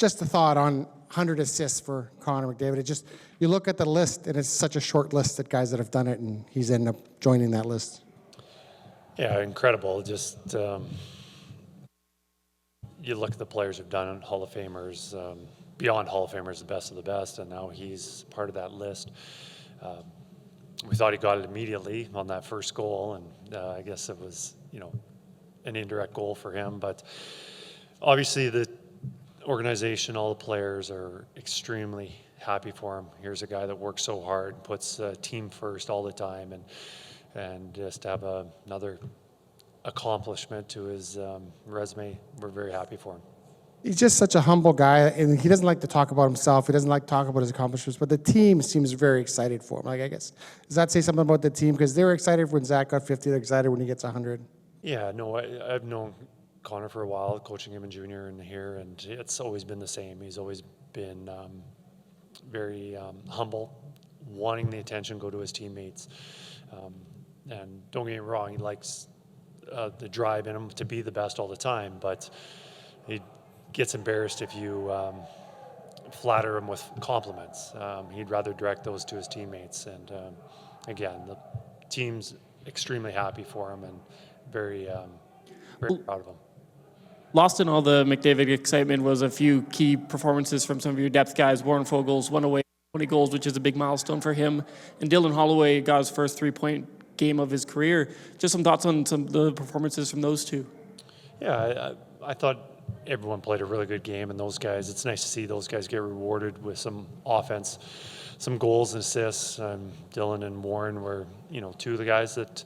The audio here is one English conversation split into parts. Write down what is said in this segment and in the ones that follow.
just a thought on 100 assists for Connor McDavid. It just, you look at the list, and it's such a short list of guys that have done it, and he's ended up joining that list. Yeah, incredible. Just you look at the players who've done it, Hall of Famers, beyond Hall of Famers, the best of the best, and now he's part of that list. We thought he got it immediately on that first goal, and I guess it was, an indirect goal for him. But obviously the organization, all the players are extremely happy for him. Here's a guy that works so hard, puts team first all the time, and just to have another accomplishment to his resume, we're very happy for him. He's just such a humble guy, and he doesn't like to talk about himself. He doesn't like to talk about his accomplishments, but the team seems very excited for him. Like, I guess, does that say something about the team? Because they were excited when Zach got 50, they're excited when he gets 100. Yeah, no, I've known Connor for a while, coaching him in junior and here, and it's always been the same. He's always been very humble, wanting the attention go to his teammates. And don't get me wrong, he likes the drive in him to be the best all the time, but he gets embarrassed if you flatter him with compliments. He'd rather direct those to his teammates. And again, the team's extremely happy for him and very proud of him. Lost in all the McDavid excitement was a few key performances from some of your depth guys. Warren Foegele's one away, 20 goals, which is a big milestone for him. And Dylan Holloway got his first 3-point game of his career. Just some thoughts on some of the performances from those two. Yeah, I thought everyone played a really good game, and those guys, it's nice to see those guys get rewarded with some offense, some goals and assists. Dylan and Warren were, two of the guys that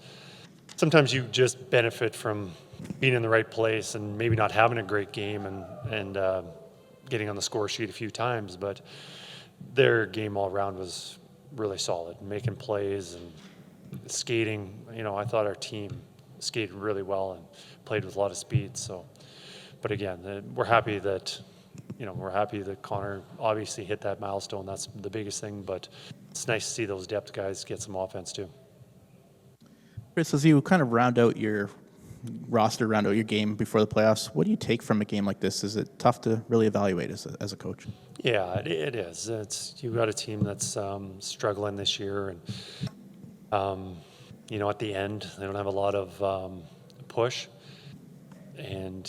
sometimes you just benefit from being in the right place and maybe not having a great game and getting on the score sheet a few times, but their game all around was really solid, making plays and skating. I thought our team skated really well and played with a lot of speed. So, but again, we're happy that Connor obviously hit that milestone. That's the biggest thing, but it's nice to see those depth guys get some offense too. Kris, as you kind of round out your roster, round out your game before the playoffs, what do you take from a game like this? Is it tough to really evaluate as a coach? Yeah, it is. You've got a team that's struggling this year, and at the end they don't have a lot of push. And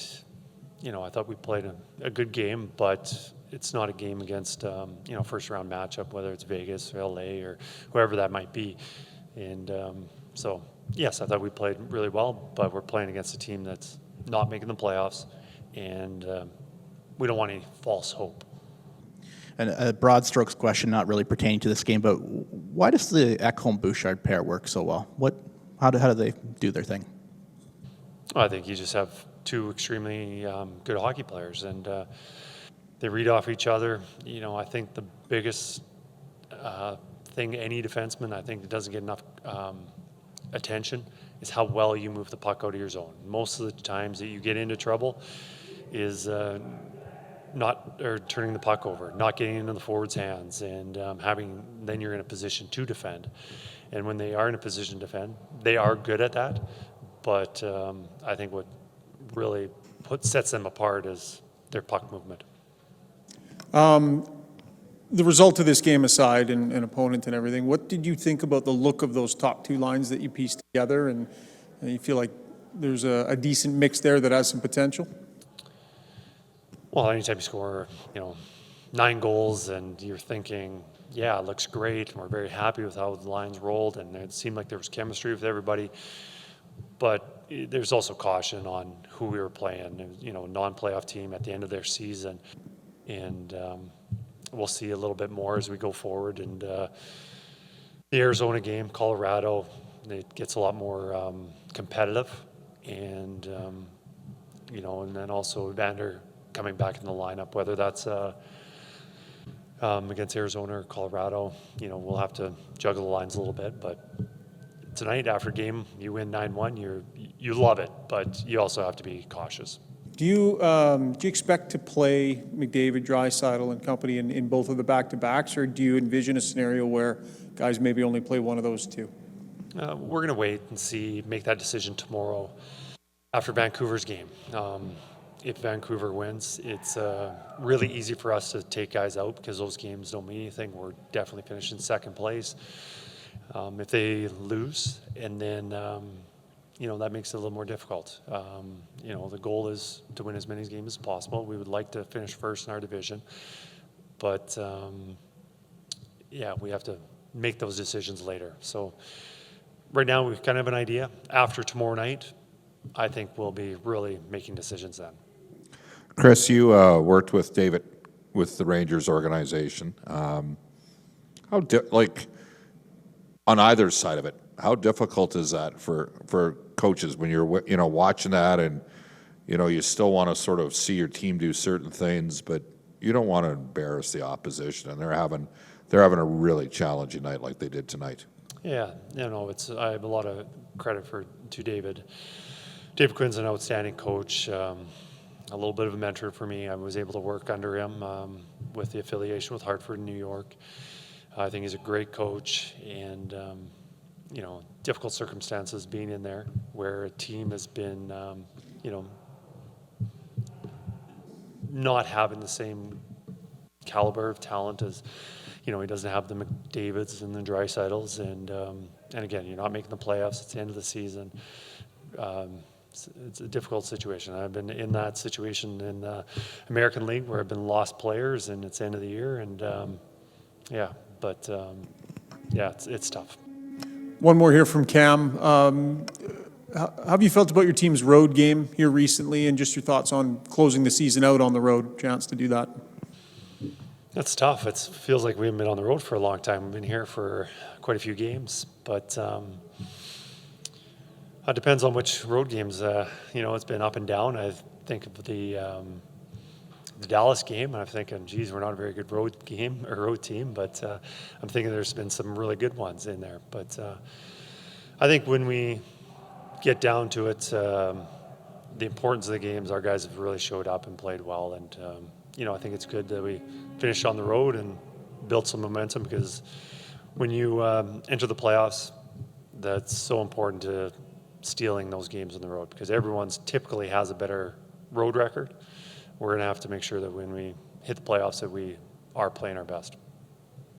I thought we played a good game, but it's not a game against first round matchup, whether it's Vegas or LA or whoever that might be. And so yes, I thought we played really well, but we're playing against a team that's not making the playoffs, and we don't want any false hope. And a broad strokes question, not really pertaining to this game, but why does the Ekholm-Bouchard pair work so well? How do they do their thing? I think you just have two extremely good hockey players, and they read off each other. I think the biggest thing any defenseman, I think, that doesn't get enough attention is how well you move the puck out of your zone. Most of the times that you get into trouble is turning the puck over, not getting into the forward's hands, and then you're in a position to defend. And when they are in a position to defend, they are good at that. But I think what really sets them apart is their puck movement. The result of this game aside, and opponent and everything, what did you think about the look of those top two lines that you pieced together? And you feel like there's a decent mix there that has some potential? Well, anytime you score, 9 goals and you're thinking, yeah, it looks great, and we're very happy with how the lines rolled, and it seemed like there was chemistry with everybody. But there's also caution on who we were playing. It was, non-playoff team at the end of their season, and we'll see a little bit more as we go forward. And the Arizona game, Colorado, it gets a lot more competitive, and and then also Vander coming back in the lineup, whether that's against Arizona or Colorado, we'll have to juggle the lines a little bit. But tonight, after game, you win 9-1, you love it, but you also have to be cautious. Do you expect to play McDavid, Draisaitl, and company in both of the back-to-backs, or do you envision a scenario where guys maybe only play one of those two? We're going to wait and see, make that decision tomorrow after Vancouver's game. if Vancouver wins, it's really easy for us to take guys out because those games don't mean anything. We're definitely finishing second place. If they lose, and then, that makes it a little more difficult. The goal is to win as many games as possible. We would like to finish first in our division. But, we have to make those decisions later. So right now we kind of have an idea. After tomorrow night, I think we'll be really making decisions then. Kris, you worked with David with the Rangers organization. On either side of it, how difficult is that for coaches when you're watching that, and you still want to sort of see your team do certain things, but you don't want to embarrass the opposition, and they're having a really challenging night like they did tonight. Yeah, I have a lot of credit to David. David Quinn's an outstanding coach, a little bit of a mentor for me. I was able to work under him with the affiliation with Hartford in New York. I think he's a great coach, and difficult circumstances being in there where a team has been, not having the same caliber of talent as, he doesn't have the McDavids and the Dreisaitl's, and again, you're not making the playoffs. It's the end of the season. It's a difficult situation. I've been in that situation in the American League where I've been lost players, and it's the end of the year, and it's tough. One more here from Cam. How have you felt about your team's road game here recently, and just your thoughts on closing the season out on the road? Chance to do that. That's tough. It feels like we haven't been on the road for a long time. We've been here for quite a few games, but it depends on which road games. It's been up and down. I think of the Dallas game, and I'm thinking, geez, we're not a very good road team, but I'm thinking there's been some really good ones in there. But I think when we get down to it, the importance of the games, our guys have really showed up and played well, and I think it's good that we finished on the road and built some momentum, because when you enter the playoffs, that's so important to stealing those games on the road, because everyone's typically has a better road record. We're going to have to make sure that when we hit the playoffs that we are playing our best.